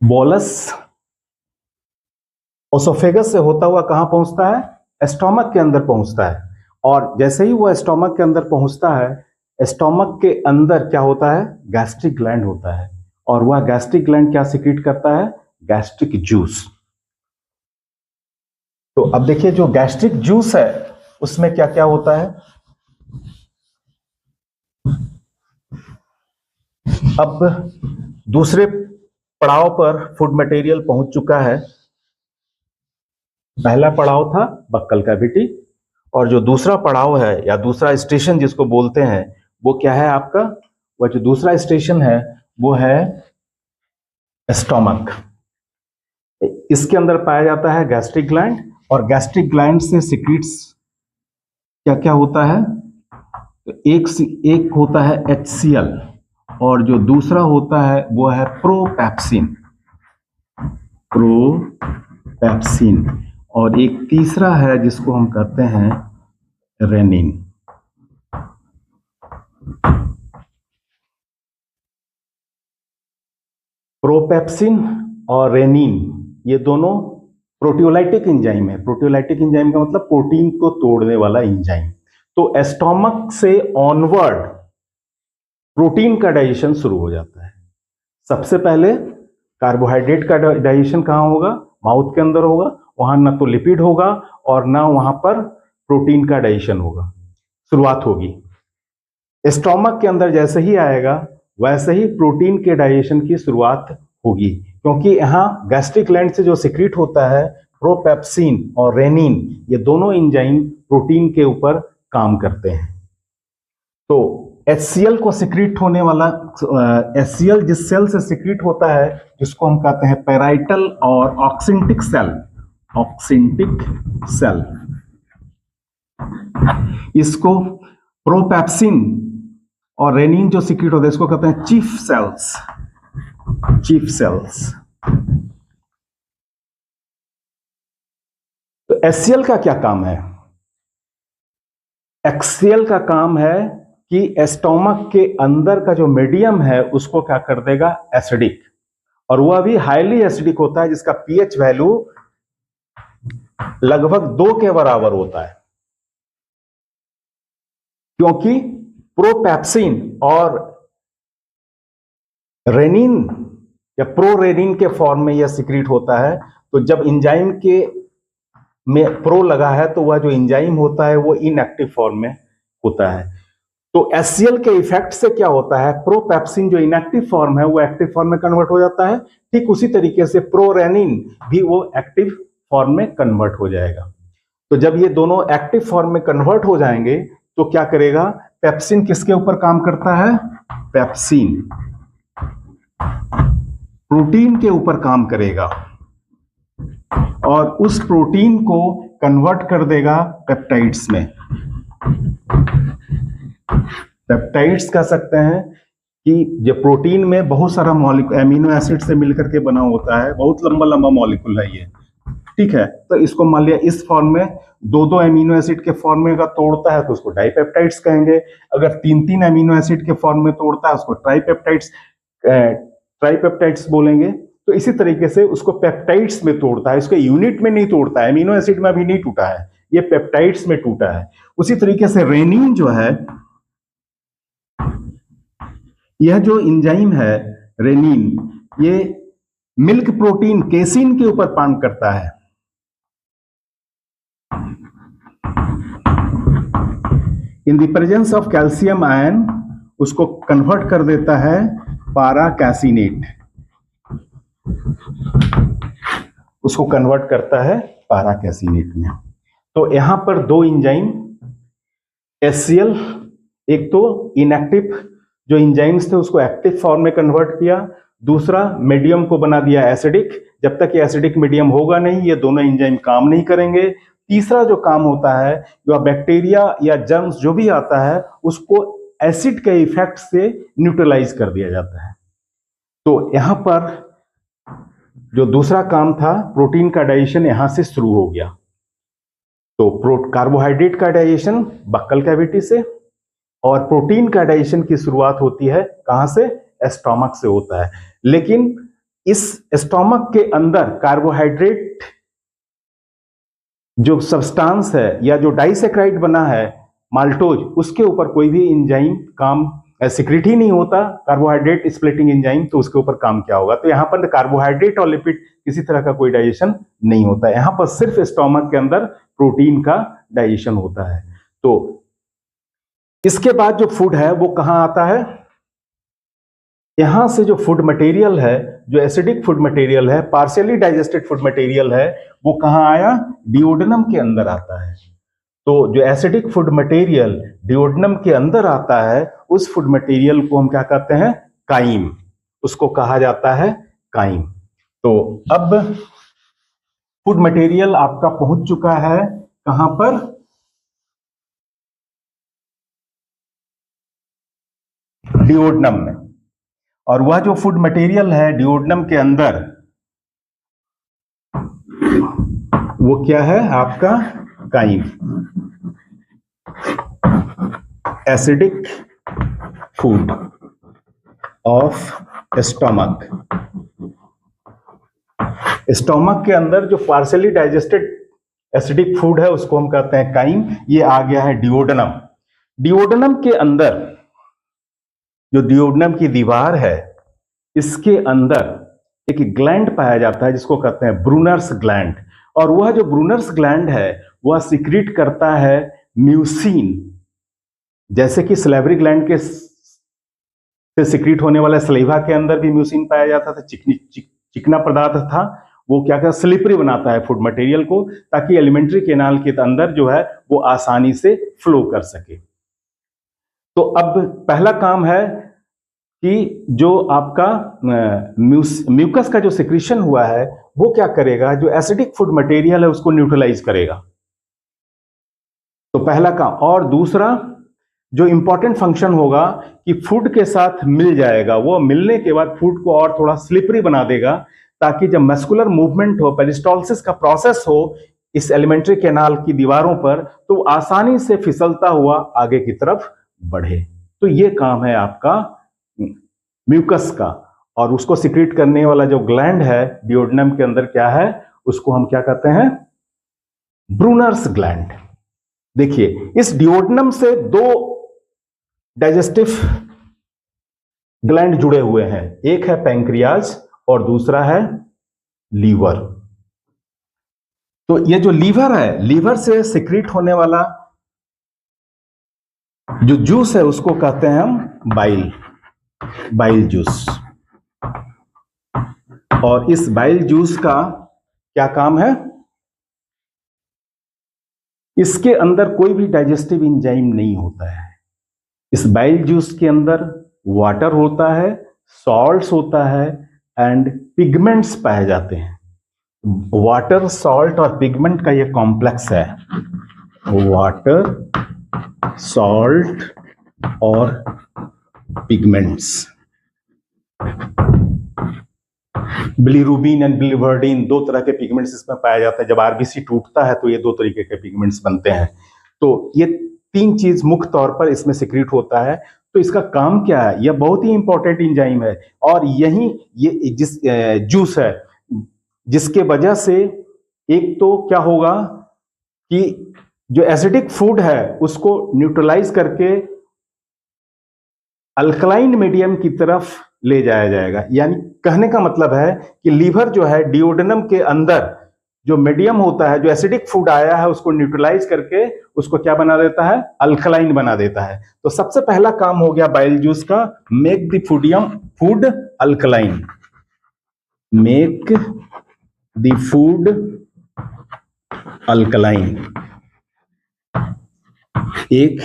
Bolus oesophagus से होता हुआ कहां पहुंचता है? एस्टोमक के अंदर पहुंचता है। और जैसे ही वो एस्टोमक के अंदर पहुंचता है, एस्टोमक के अंदर क्या होता है? गैस्ट्रिक ग्लैंड होता है। और वह गैस्ट्रिक ग्लैंड क्या सिक्रीट करता है? Gastric juice. तो अब देखिए, जो गैस्ट्रिक जूस है उसमें क्या क्या होता है। अब दूसरे पड़ाव पर फूड मटेरियल पहुंच चुका है। पहला पड़ाव था बक्कल कैविटी, और जो दूसरा पड़ाव है या दूसरा स्टेशन जिसको बोलते हैं, वो क्या है आपका? वह जो दूसरा स्टेशन है वो है स्टोमक। इसके अंदर पाया जाता है गैस्ट्रिक ग्लैंड, और गैस्ट्रिक ग्लैंड से सिक्रीट्स क्या क्या होता है? तो एक होता है HCl, और जो दूसरा होता है वो है प्रोपेप्सिन। प्रोपेप्सिन। और एक तीसरा है जिसको हम कहते हैं रेनिन। प्रोपेप्सिन और रेनिन ये दोनों प्रोटियोलाइटिक एंजाइम है। प्रोटियोलाइटिक एंजाइम का मतलब प्रोटीन को तोड़ने वाला एंजाइम। तो एस्टोमक से ऑनवर्ड प्रोटीन का डाइजेशन शुरू हो जाता है। सबसे पहले कार्बोहाइड्रेट का डाइजेशन कहां होगा? माउथ के अंदर होगा। वहां ना तो लिपिड होगा और ना वहां पर प्रोटीन का डाइजेशन होगा। शुरुआत होगी स्टोमक के अंदर, जैसे ही आएगा वैसे ही प्रोटीन के डाइजेशन की शुरुआत होगी, क्योंकि यहाँ गैस्ट्रिक ग्लैंड से जो सिक्रीट होता है प्रोपेप्सिन और रेनिन, ये दोनों एंजाइम प्रोटीन के ऊपर काम करते हैं। तो HCl को सिक्रीट होने वाला HCl जिस सेल से सिक्रीट होता है, जिसको हम कहते हैं पैराइटल और ऑक्सिंटिक सेल। ऑक्सिंटिक सेल, इसको प्रोपेप्सिन और रेनिन जो सिक्रीट होता है इसको कहते हैं चीफ सेल्स। Chief cells. तो HCl का क्या काम है? HCl का काम है कि स्टोमक के अंदर का जो मीडियम है उसको क्या कर देगा? एसिडिक। और वह भी हाईली एसिडिक होता है, जिसका pH वैल्यू लगभग 2 के बराबर होता है, क्योंकि प्रोपेप्सिन और रेनिन या प्रोरेनिन के फॉर्म में यह सिक्रीट होता है। तो जब एंजाइम के में प्रो लगा है तो वह जो एंजाइम होता है वो इनएक्टिव फॉर्म में होता है। तो HCl के इफेक्ट से क्या होता है? प्रोपेप्सिन जो इनएक्टिव फॉर्म है वो एक्टिव फॉर्म में कन्वर्ट हो जाता है। ठीक उसी तरीके से प्रोरेनिन भी वो एक्टिव फॉर्म में कन्वर्ट हो जाएगा। तो जब ये दोनों एक्टिव फॉर्म में कन्वर्ट हो जाएंगे तो क्या करेगा? पेप्सिन किसके ऊपर काम करता है? पेप्सिन प्रोटीन के ऊपर काम करेगा और उस प्रोटीन को कन्वर्ट कर देगा पेप्टाइड्स में। पेप्टाइड्स कह सकते हैं कि जो प्रोटीन में बहुत सारा मॉलिक्यूल एमिनो एसिड से मिलकर के बना होता है, बहुत लंबा लंबा मॉलिक्यूल है ये। ठीक है, तो इसको मान लिया इस फॉर्म में दो एमिनो एसिड के फॉर्म में अगर तोड़ता है तो उसको डाइपेप्टाइड्स कहेंगे। अगर तीन एमिनो एसिड के फॉर्म में तोड़ता है उसको ट्राइपेप्टाइड्स बोलेंगे। तो इसी तरीके से उसको पेप्टाइड्स में तोड़ता है, इसको यूनिट में नहीं तोड़ता है, एमिनो एसिड में अभी नहीं टूटा है, ये पेप्टाइड्स में टूटा है। उसी तरीके से रेनिन जो है, यह जो एंजाइम है रेनिन, ये मिल्क प्रोटीन केसिन के ऊपर काम करता है। In the presence of calcium ion उसको कन्वर्ट कर देता है पारा कैसिनेट, उसको कन्वर्ट करता है पारा कैसिनेट में। तो यहां पर दो एंजाइम HCl, एक तो इनएक्टिव जो एंजाइम्स थे उसको एक्टिव फॉर्म में कन्वर्ट किया, दूसरा मीडियम को बना दिया एसिडिक। जब तक ये एसिडिक मीडियम होगा नहीं ये दोनों एंजाइम काम नहीं करेंगे। तीसरा जो काम होता है, जो बैक्टीरिया या जर्म्स जो भी आता है उसको एसिड के इफेक्ट से न्यूट्रलाइज कर दिया जाता है। तो यहां पर जो दूसरा काम था प्रोटीन का डाइजेशन यहां से शुरू हो गया। तो कार्बोहाइड्रेट का डाइजेशन बक्कल कैविटी से, और प्रोटीन का डाइजेशन की शुरुआत होती है कहां से? स्टोमक से होता है। लेकिन इस स्टोमक के अंदर कार्बोहाइड्रेट जो सब्सटेंस है या जो डाइसेक्राइड बना है माल्टोज, उसके ऊपर कोई भी एंजाइम काम सिक्रेट ही नहीं होता, कार्बोहाइड्रेट स्प्लिटिंग एंजाइम, तो उसके ऊपर काम क्या होगा? तो यहां पर कार्बोहाइड्रेट और लिपिड किसी तरह का कोई डाइजेशन नहीं होता है, यहां पर सिर्फ स्टोमक के अंदर प्रोटीन का डाइजेशन होता है। तो इसके बाद जो फूड है वो कहां आता है? यहां से जो फूड मटेरियल है, जो एसिडिक फूड मटेरियल है, पार्शियली डाइजेस्टेड फूड मटेरियल है, वो कहां आया? डिओडेनम के अंदर आता है। तो जो एसिडिक फूड मटेरियल डिओडेनम के अंदर आता है, उस फूड मटेरियल को हम क्या कहते हैं? काइम। उसको कहा जाता है काइम। तो अब फूड मटेरियल आपका पहुंच चुका है कहां पर? डिओडेनम में। और वह जो फूड मटेरियल है डिओडेनम के अंदर, वो क्या है आपका? Chyme. Acidic food of stomach. Stomach के अंदर जो पार्शियली डाइजेस्टेड एसिडिक फूड है उसको हम कहते हैं काइम। ये आ गया है डिओडेनम। डिओडेनम के अंदर जो डिओडेनम की दीवार है, इसके अंदर एक ग्लैंड पाया जाता है जिसको कहते हैं ब्रूनर्स ग्लैंड। और वह जो ब्रूनर्स ग्लैंड है वह सिक्रीट करता है म्यूसिन। जैसे कि सलेवरी ग्लैंड के से सिक्रीट होने वाला सलीवा के अंदर भी म्यूसिन पाया जाता था, चिकना पदार्थ था, वो क्या क्या स्लिपरी बनाता है फूड मटेरियल को, ताकि एलिमेंट्री केनाल के अंदर जो है वो आसानी से फ्लो कर सके। तो अब पहला काम है कि जो आपका म्यूकस का जो सिक्रीशन हुआ है वो क्या करेगा? जो एसिडिक फूड मटेरियल है उसको न्यूट्रलाइज करेगा। तो पहला काम। और दूसरा जो इंपॉर्टेंट फंक्शन होगा कि फूड के साथ मिल जाएगा, वो मिलने के बाद फूड को और थोड़ा स्लिपरी बना देगा, ताकि जब मस्कुलर मूवमेंट हो, पेरिस्टॉलिसिस का प्रोसेस हो इस एलिमेंट्री कैनाल की दीवारों पर, तो आसानी से फिसलता हुआ आगे की तरफ बढ़े। तो ये काम है आपका म्यूकस का। और उसको सिक्रीट करने वाला जो ग्लैंड है डिओडेनम के अंदर क्या है? उसको हम क्या कहते हैं? Brunner's gland. देखिए, इस डिओडेनम से दो डाइजेस्टिव ग्लैंड जुड़े हुए हैं, एक है पैंक्रियाज और दूसरा है लीवर। तो ये जो लीवर है, लीवर से सिक्रीट होने वाला जो जूस है उसको कहते हैं हम बाइल जूस। और इस बाइल जूस का क्या काम है? इसके अंदर कोई भी डाइजेस्टिव एंजाइम नहीं होता है। इस बाइल जूस के अंदर वाटर होता है, सॉल्ट्स होता है एंड पिगमेंट्स पाए जाते हैं। वाटर, सॉल्ट और पिगमेंट का ये कॉम्प्लेक्स है। वाटर, सॉल्ट और पिगमेंट्स। बिलीरुबिन एंड बिलीवर्डिन, दो तरह के पिगमेंट्स इसमें पाया जाता है। जब आरबीसी टूटता है तो ये दो तरीके के पिगमेंट्स बनते हैं। तो ये तीन चीज मुख्य तौर पर इसमें सिक्रीट होता है। तो इसका काम क्या है? यह बहुत ही इंपॉर्टेंट एंजाइम है। और यही ये जिस जूस है जिसके वजह से एक तो क्या होगा कि जो एसिडिक फूड है उसको न्यूट्रलाइज करके अल्कलाइन मीडियम की तरफ ले जाया जाएगा। यानी कहने का मतलब है कि लीवर जो है डिओडेनम के अंदर जो मीडियम होता है, जो एसिडिक फूड आया है उसको न्यूट्रलाइज करके उसको क्या बना देता है? अल्कलाइन बना देता है। तो सबसे पहला काम हो गया बाइल जूस का, make the food alkaline. Make the food alkaline एक।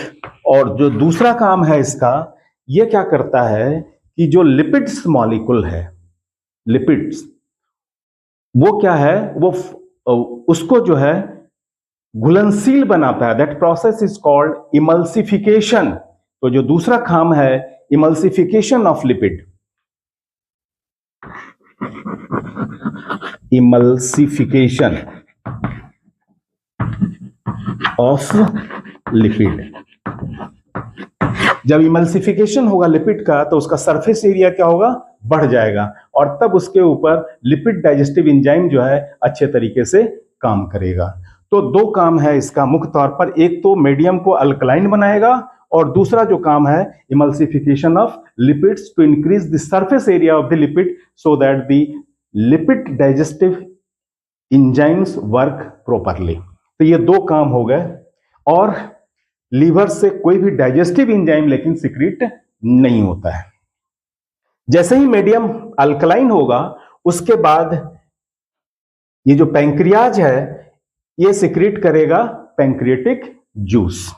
और जो दूसरा काम है इसका, ये क्या करता है कि जो लिपिड्स मॉलिक्यूल है, लिपिड्स, वो क्या है? वो उसको जो है घुलनशील बनाता है। That process is called emulsification. तो जो दूसरा काम है emulsification of lipid, emulsification of lipid. जब इमल्सिफिकेशन होगा लिपिड का तो उसका सरफेस एरिया क्या होगा? बढ़ जाएगा और तब उसके ऊपर लिपिड डाइजेस्टिव एंजाइम जो है अच्छे तरीके से काम करेगा। तो दो काम है इसका मुख्य तौर पर, एक तो मीडियम को अल्कलाइन बनाएगा और दूसरा जो काम है emulsification of lipids to increase the surface area of the lipid so that the lipid digestive enzymes work properly. तो ये दो काम हो गए और लीवर से कोई भी डाइजेस्टिव एंजाइम लेकिन सिक्रीट नहीं होता है। जैसे ही मीडियम अल्कलाइन होगा उसके बाद ये जो पैंक्रियाज है ये सिक्रीट करेगा पैंक्रियाटिक जूस,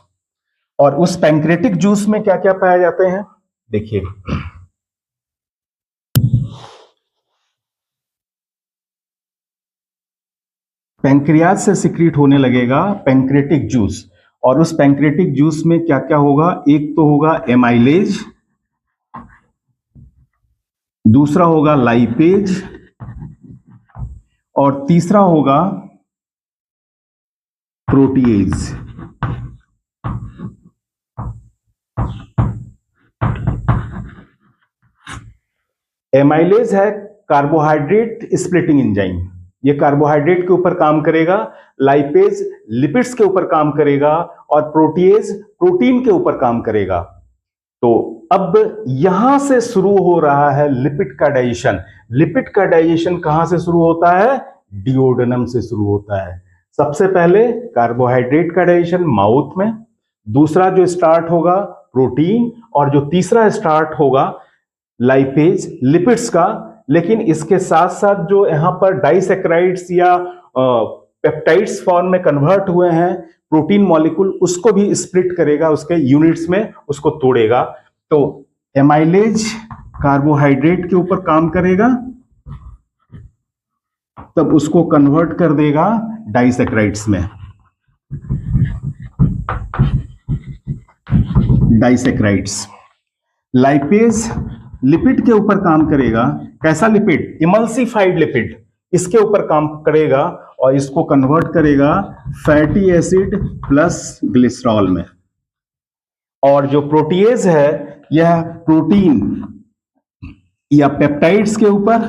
और उस पैंक्रियाटिक जूस में क्या क्या पाए जाते हैं देखिए। पैंक्रियाज से सिक्रीट होने लगेगा पैंक्रियाटिक जूस, और उस पैंक्रियाटिक जूस में क्या क्या होगा, एक तो होगा एमाइलेज, दूसरा होगा लाइपेज और तीसरा होगा प्रोटीएज। एमाइलेज है कार्बोहाइड्रेट स्प्लिटिंग एंजाइम, ये कार्बोहाइड्रेट के ऊपर काम करेगा, लाइपेज लिपिड्स के ऊपर काम करेगा और प्रोटीएज प्रोटीन के ऊपर काम करेगा। तो अब यहां से शुरू हो रहा है लिपिड का डाइजेशन। लिपिड का डाइजेशन कहां से शुरू होता है, डिओडेनम से शुरू होता है। सबसे पहले कार्बोहाइड्रेट का डाइजेशन माउथ में, दूसरा जो स्टार्ट होगा प्रोटीन, और जो तीसरा स्टार्ट होगा लाइपेज लिपिड्स का। लेकिन इसके साथ साथ जो यहां पर डाइसैकेराइड्स या पेप्टाइड्स फॉर्म में कन्वर्ट हुए हैं प्रोटीन मॉलिक्यूल, उसको भी स्प्लिट करेगा, उसके यूनिट्स में उसको तोड़ेगा। तो एमाइलेज कार्बोहाइड्रेट के ऊपर काम करेगा, तब उसको कन्वर्ट कर देगा डाइसैकेराइड्स में, डाइसैकेराइड्स। लाइपेज लिपिड के ऊपर काम करेगा, कैसा लिपिड, इमल्सिफाइड लिपिड, इसके ऊपर काम करेगा और इसको कन्वर्ट करेगा फैटी एसिड प्लस ग्लिसरॉल में। और जो प्रोटीएज है यह प्रोटीन या पेप्टाइड्स के ऊपर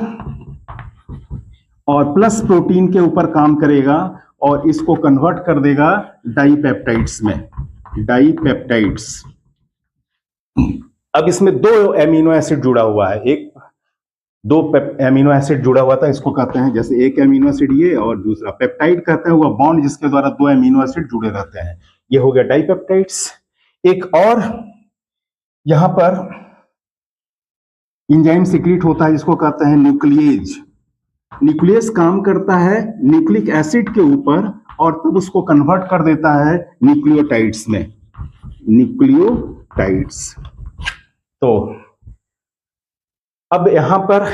और प्लस प्रोटीन के ऊपर काम करेगा और इसको कन्वर्ट कर देगा डाइपेप्टाइड्स में, डाइपेप्टाइड्स। अब इसमें दो एमिनो एसिड जुड़ा हुआ है, एक दो एमिनो एसिड जुड़ा हुआ था, इसको कहते हैं, जैसे एक एमिनो एसिड ये और दूसरा पेप्टाइड कहते हैं वह बॉन्ड जिसके द्वारा दो एमिनो एसिड जुड़े रहते हैं, ये हो गया डाइपेप्टाइड्स। एक और यहां पर एंजाइम सिक्रीट होता है जिसको कहते हैं न्यूक्लिएज। न्यूक्लियस काम करता है न्यूक्लिक एसिड के ऊपर और तब उसको कन्वर्ट कर देता है न्यूक्लियोटाइड्स में, न्यूक्लियोटाइड्स। तो अब यहां पर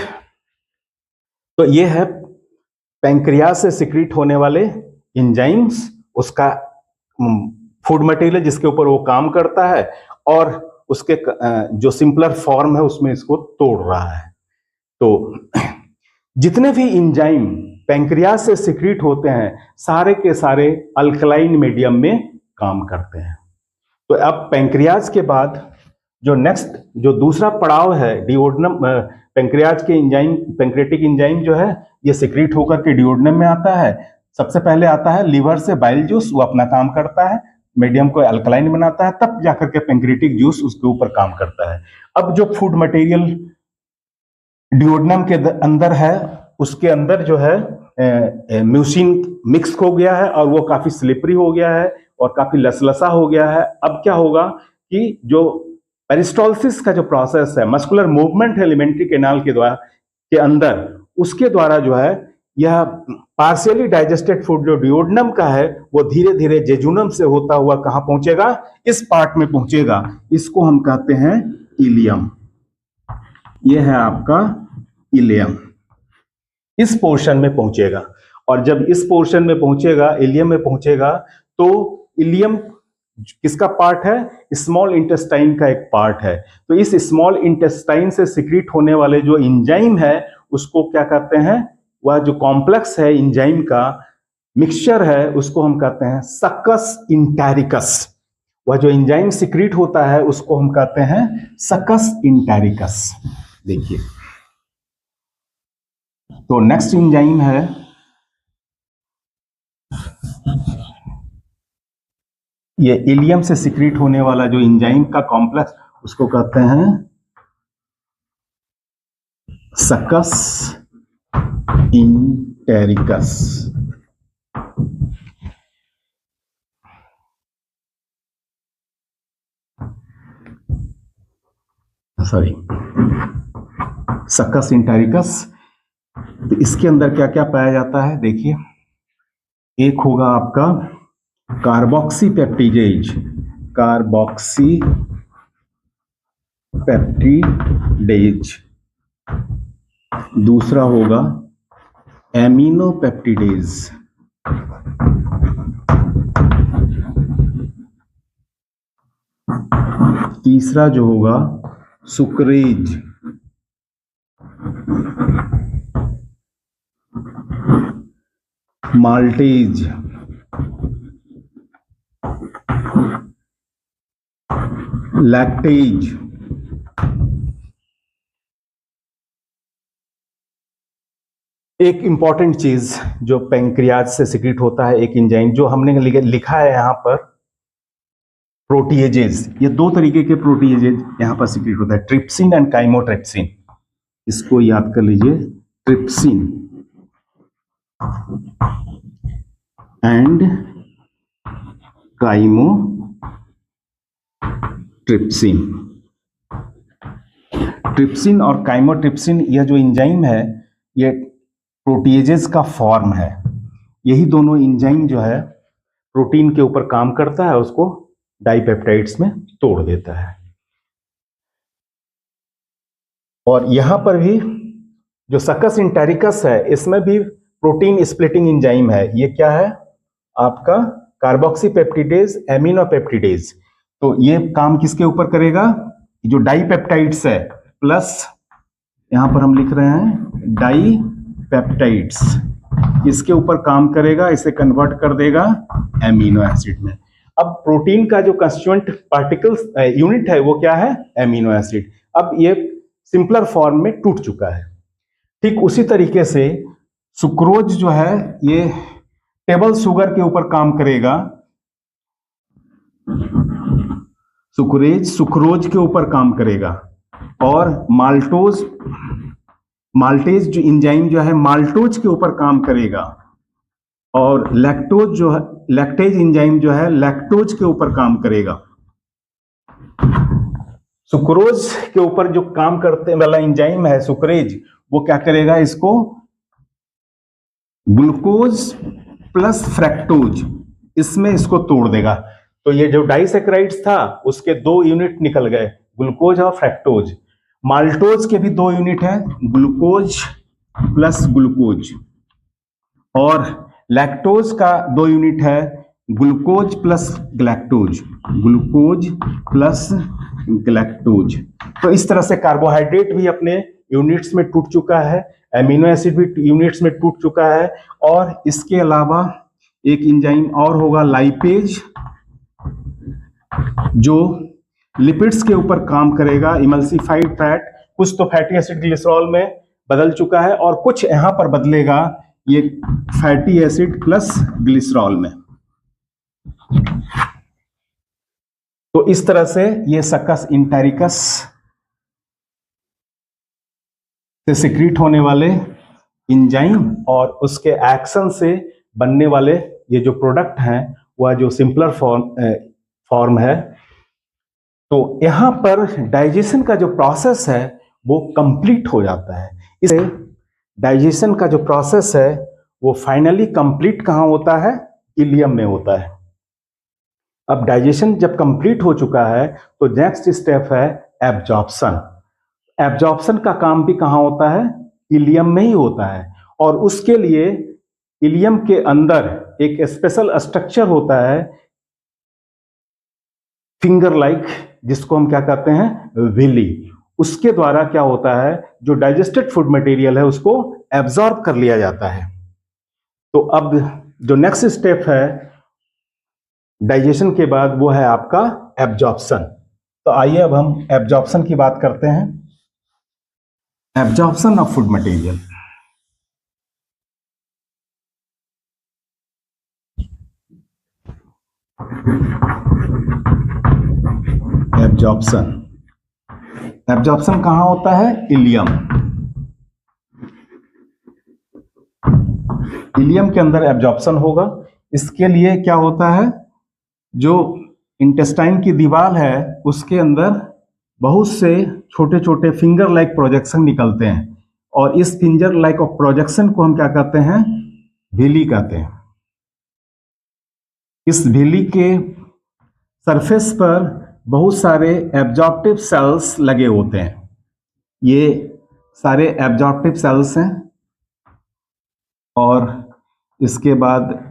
तो ये है पैंक्रियाज से सिक्रीट होने वाले एंजाइम्स, उसका फूड मटेरियल जिसके ऊपर वो काम करता है और उसके जो सिंपलर फॉर्म है उसमें इसको तोड़ रहा है। तो जितने भी एंजाइम पैंक्रियाज से सिक्रीट होते हैं सारे के सारे अल्कलाइन मीडियम में काम करते हैं। तो अब पैंक्रियाज के बाद जो नेक्स्ट जो दूसरा पड़ाव है डिओडेनम, पैंक्रियाज के एंजाइम, पैंक्रियाटिक एंजाइम जो है ये सिक्रीट होकर के डिओडेनम में आता है। सबसे पहले आता है लीवर से बाइल जूस, वो अपना काम करता है, मीडियम को अल्कलाइन बनाता है, तब जाकर के पैंक्रियाटिक जूस उसके ऊपर काम करता है। अब जो फूड मटेरियल डिओडेनम के अंदर है उसके अंदर जो है म्यूसिन मिक्स हो गया है और वो काफी स्लिपरी हो गया है और काफी लसलसा हो गया है। अब क्या होगा कि जो पेरिस्टोलिसिस का जो प्रोसेस है, मस्कुलर मूवमेंट है एलिमेंट्री कैनाल के द्वारा के अंदर, उसके द्वारा जो है यह पार्शियली डाइजेस्टेड फूड जो डिओडेनम का है वो धीरे धीरे जेजुनम से होता हुआ कहां पहुंचेगा, इस पार्ट में पहुंचेगा, इसको हम कहते हैं इलियम। यह है आपका इलियम, इस पोर्शन में पहुंचेगा। और जब इस पोर्शन में पहुंचेगा, इलियम में पहुंचेगा, तो इलियम किसका पार्ट है, स्मॉल इंटेस्टाइन का एक पार्ट है। तो इस स्मॉल इंटेस्टाइन से सिक्रीट होने वाले जो एंजाइम है उसको क्या कहते हैं, वह जो कॉम्प्लेक्स है एंजाइम का मिक्सचर है उसको हम कहते हैं सक्कस इंटैरिकस। वह जो एंजाइम सिक्रीट होता है उसको हम कहते हैं सक्कस इंटैरिकस। देखिए तो नेक्स्ट एंजाइम है ये इलियम से सिक्रीट होने वाला जो एंजाइम का कॉम्प्लेक्स, उसको कहते हैं सक्कस इंटेरिकस। Sorry, succus इंटेरिकस। तो इसके अंदर क्या क्या पाया जाता है देखिए, एक होगा आपका कार्बोक्सी पेप्टिडेज, कार्बोक्सी पेप्टिडेज। दूसरा होगा एमिनो पेप्टिडेज, तीसरा जो होगा सुक्रेज, माल्टेज, लैक्टेज, एक इंपॉर्टेंट चीज जो पैंक्रियाज से सिक्रीट होता है, एक एंजाइम जो हमने लिखा है यहां पर, प्रोटीएजेज। ये दो तरीके के प्रोटीएजेज यहां पर सिक्रीट होता है, ट्रिप्सिन एंड काइमोट्रिप्सिन। इसको याद कर लीजिए, ट्रिप्सिन एंड काइमोट्रिप्सिन। ट्रिप्सिन और काइमोट्रिप्सिन यह जो एंजाइम है ये प्रोटीएजेज का फॉर्म है। यही दोनों एंजाइम जो है प्रोटीन के ऊपर काम करता है, उसको डाइपेप्टाइड्स में तोड़ देता है। और यहां पर भी जो सक्कस इंटेरिकस है, इसमें भी प्रोटीन स्प्लिटिंग एंजाइम है। ये क्या है आपका कार्बोक्सी पेप्टिडेज, एमिनो पेप्टिडेज। तो ये काम किसके ऊपर करेगा, जो डाइपेप्टाइड्स है प्लस यहां पर हम लिख रहे हैं डाइपेप्टाइड्स, इसके ऊपर काम करेगा, इसे कन्वर्ट कर देगा एमिनो एसिड में। अब प्रोटीन का जो कंस्टिट्यूएंट पार्टिकल्स यूनिट है वो क्या है, एमिनो एसिड। अब ये सिंपलर फॉर्म में टूट चुका है। ठीक उसी तरीके से सुक्रोज जो है ये टेबल शुगर के ऊपर काम करेगा, सुक्रोज के ऊपर काम करेगा। और माल्टेज जो एंजाइम जो है माल्टोज के ऊपर काम करेगा। और लैक्टोज जो है, लैक्टेज एंजाइम जो है लैक्टोज के ऊपर काम करेगा। सुक्रोज के ऊपर जो काम करते वाला एंजाइम है सुक्रेज, वो क्या करेगा, इसको ग्लूकोज प्लस फ्रैक्टोज, इसमें इसको तोड़ देगा। तो ये जो डाइसैकेराइड्स था उसके दो यूनिट निकल गए, ग्लूकोज और फ्रैक्टोज। माल्टोज के भी दो यूनिट है, ग्लूकोज प्लस ग्लूकोज। और लैक्टोज का दो यूनिट है, glucose plus galactose, glucose plus galactose. तो इस तरह से कार्बोहाइड्रेट भी अपने यूनिट्स में टूट चुका है, एमिनो एसिड भी यूनिट्स में टूट चुका है। और इसके अलावा एक एंजाइम और होगा लाइपेज, जो लिपिड्स के ऊपर काम करेगा, इमल्सिफाइड फैट। कुछ तो फैटी एसिड ग्लिसरॉल में बदल चुका है और कुछ यहां पर बदलेगा ये फैटी एसिड प्लस ग्लिसरॉल में। तो इस तरह से ये सक्कस इंटेरिकस से सिक्रीट होने वाले एंजाइम और उसके एक्शन से बनने वाले ये जो प्रोडक्ट हैं वह जो सिंपलर फॉर्म है। तो यहां पर डाइजेशन का जो प्रोसेस है वो कंप्लीट हो जाता है। इसे डाइजेशन का जो प्रोसेस है वो फाइनली कंप्लीट कहां होता है, इलियम में होता है। अब डाइजेशन जब कंप्लीट हो चुका है तो नेक्स्ट स्टेप है एब्जॉर्प्शन। एब्जॉर्प्शन का काम भी कहां होता है, इलियम में ही होता है। और उसके लिए इलियम के अंदर एक स्पेशल स्ट्रक्चर होता है, फिंगर लाइक, जिसको हम क्या कहते हैं, विली। उसके द्वारा क्या होता है, जो डाइजेस्टेड फूड मटेरियल है उसको एब्जॉर्ब कर लिया जाता है। तो अब जो नेक्स्ट स्टेप है डाइजेशन के बाद वो है आपका एब्जॉर्प्शन। तो आइए अब हम एब्जॉर्प्शन की बात करते हैं। Absorption of food material. Absorption. Absorption कहां होता है? इलियम। इलियम के अंदर एब्जॉर्प्शन होगा। इसके लिए क्या होता है, जो इंटेस्टाइन की दीवार है उसके अंदर बहुत से छोटे छोटे फिंगर लाइक प्रोजेक्शन निकलते हैं, और इस फिंगर लाइक ऑफ प्रोजेक्शन को हम क्या कहते हैं? विली कहते हैं। इस विली के सरफेस पर बहुत सारे एब्जॉर्प्टिव सेल्स लगे होते हैं। ये सारे एब्जॉर्प्टिव सेल्स हैं, और इसके बाद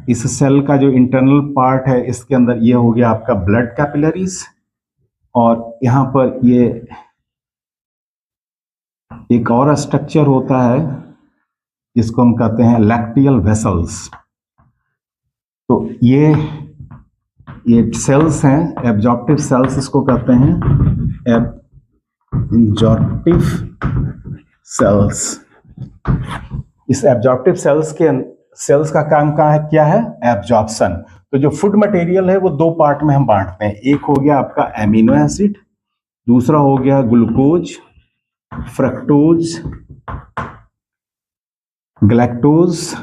इस सेल का जो इंटरनल पार्ट है, इसके अंदर ये हो गया आपका ब्लड कैपिलरीज, और यहां पर ये एक और स्ट्रक्चर होता है जिसको हम कहते हैं लैक्टियल वेसल्स। तो ये सेल्स हैं, एब्जॉर्प्टिव सेल्स इसको कहते हैं, एब्जॉर्प्टिव सेल्स। इस एब्जॉर्प्टिव सेल्स का काम क्या है? एब्जॉर्प्शन। तो जो फूड मटेरियल है वो दो पार्ट में हम बांटते हैं। एक हो गया आपका एमिनो एसिड, दूसरा हो गया ग्लूकोज, फ्रक्टोज, ग्लैक्टोज।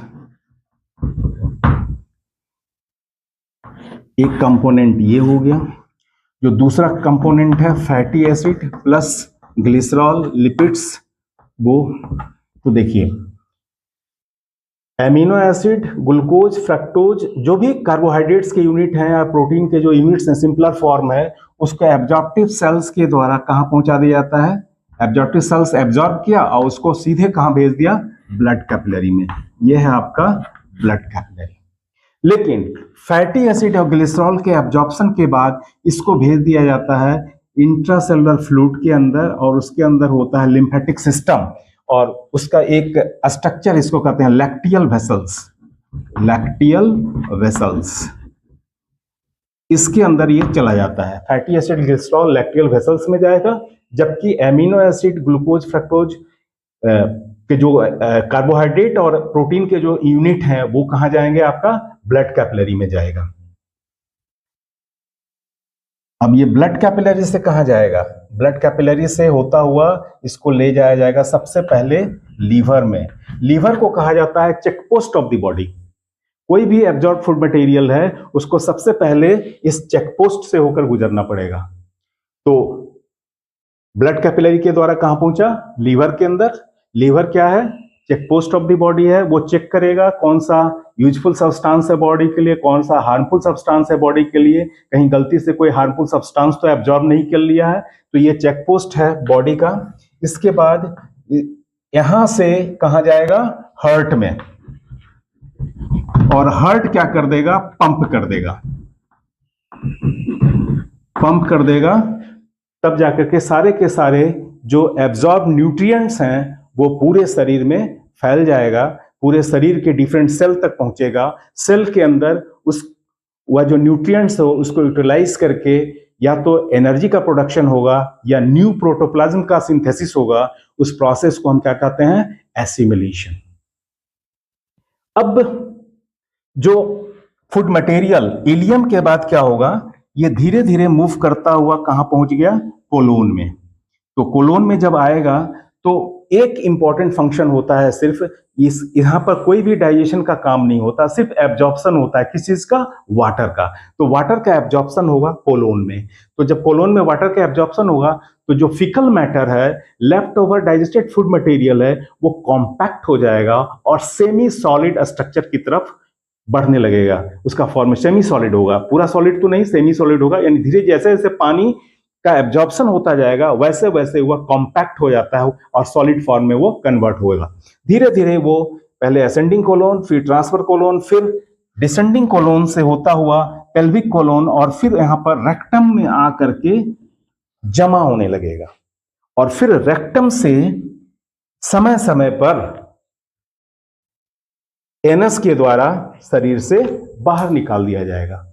एक कंपोनेंट ये हो गया। जो दूसरा कंपोनेंट है fatty acid plus glycerol, lipids, वो तो देखिए एमिनो एसिड, ग्लूकोज, फ्रक्टोज, जो भी कार्बोहाइड्रेट्स के यूनिट हैं या प्रोटीन के जो यूनिट्स हैं सिंपलर फॉर्म है, उसको एब्जॉर्प्टिव सेल्स के द्वारा कहां पहुंचा दिया जाता है? एब्जॉर्प्टिव सेल्स एब्जॉर्ब किया और उसको सीधे कहां भेज दिया? ब्लड कैपिलरी में। यह है आपका ब्लड कैपिलरी। लेकिन फैटी एसिड और ग्लिसरॉल के एब्जॉर्प्शन के बाद इसको भेज दिया जाता है इंट्रासेलुलर फ्लूइड के अंदर, और उसके अंदर होता है लिम्फेटिक सिस्टम, और उसका एक स्ट्रक्चर इसको कहते हैं लैक्टियल वेसल्स। लैक्टियल वेसल्स, इसके अंदर ये चला जाता है। Fatty acid, glycerol lacteal vessels में जाएगा, जबकि एमिनो एसिड, ग्लूकोज, फ्रक्टोज के जो कार्बोहाइड्रेट और प्रोटीन के जो यूनिट हैं वो कहां जाएंगे? आपका ब्लड कैपिलरी में जाएगा। अब ये ब्लड कैपिलरी से कहां जाएगा? ब्लड कैपिलरी से होता हुआ इसको ले जाया जाएगा सबसे पहले लीवर में। लीवर को कहा जाता है चेकपोस्ट ऑफ द बॉडी। कोई भी एब्जॉर्ब फूड मटेरियल है उसको सबसे पहले इस चेकपोस्ट से होकर गुजरना पड़ेगा। तो ब्लड कैपिलरी के द्वारा कहां पहुंचा? लीवर के अंदर। लीवर क्या है? चेकपोस्ट ऑफ द बॉडी है। वो चेक करेगा कौन सा यूजफुल सब्सटेंस है बॉडी के लिए, कौन सा हार्मफुल सब्सटेंस है बॉडी के लिए। कहीं गलती से कोई हार्मफुल सब्सटेंस तो एब्जॉर्ब नहीं कर लिया है, तो ये चेकपोस्ट है बॉडी का। इसके बाद यहां से कहां जाएगा? हार्ट में, और हार्ट क्या कर देगा? पंप कर देगा। पंप कर देगा, तब जाकर के सारे जो एब्जॉर्ब न्यूट्रिएंट्स हैं वो पूरे शरीर में फैल जाएगा, पूरे शरीर के डिफरेंट सेल तक पहुंचेगा। सेल के अंदर वह जो न्यूट्रिएंट्स हो उसको यूटिलाइज करके या तो एनर्जी का प्रोडक्शन होगा या न्यू प्रोटोप्लाज्म का सिंथेसिस होगा। उस प्रोसेस को हम क्या कहते हैं? एसिमिलेशन। अब जो फूड मटेरियल इलियम के बाद क्या होगा? ये धीरे धीरे मूव करता हुआ कहां पहुंच गया? कोलोन में। तो कोलोन में जब आएगा तो एक इंपॉर्टेंट फंक्शन होता है, सिर्फ यहां पर कोई भी डाइजेशन का काम नहीं होता, सिर्फ एब्जॉर्प्शन होता है। किस चीज का? वाटर का। तो वाटर का एब्जॉर्प्शन होगा कोलोन में। तो जब कोलोन में वाटर का एब्जॉर्प्शन होगा तो जो फिकल मैटर है, left over digested food material है, वो कॉम्पैक्ट हो जाएगा और सेमी सॉलिड स्ट्रक्चर की तरफ बढ़ने लगेगा। उसका फॉर्म सेमी सॉलिड होगा, पूरा सॉलिड तो नहीं, सेमी सॉलिड होगा। यानी धीरे जैसे जैसे पानी का एब्जॉर्प्शन होता जाएगा वैसे वैसे वह कॉम्पैक्ट हो जाता है और सॉलिड फॉर्म में वो कन्वर्ट होगा। धीरे धीरे वो पहले असेंडिंग कोलोन, फिर ट्रांसफर कोलोन, फिर डिसेंडिंग कोलोन से होता हुआ पेल्विक कोलोन, और फिर यहां पर रेक्टम में आकर के जमा होने लगेगा। और फिर रेक्टम से समय समय पर एनस के द्वारा शरीर से बाहर निकाल दिया जाएगा।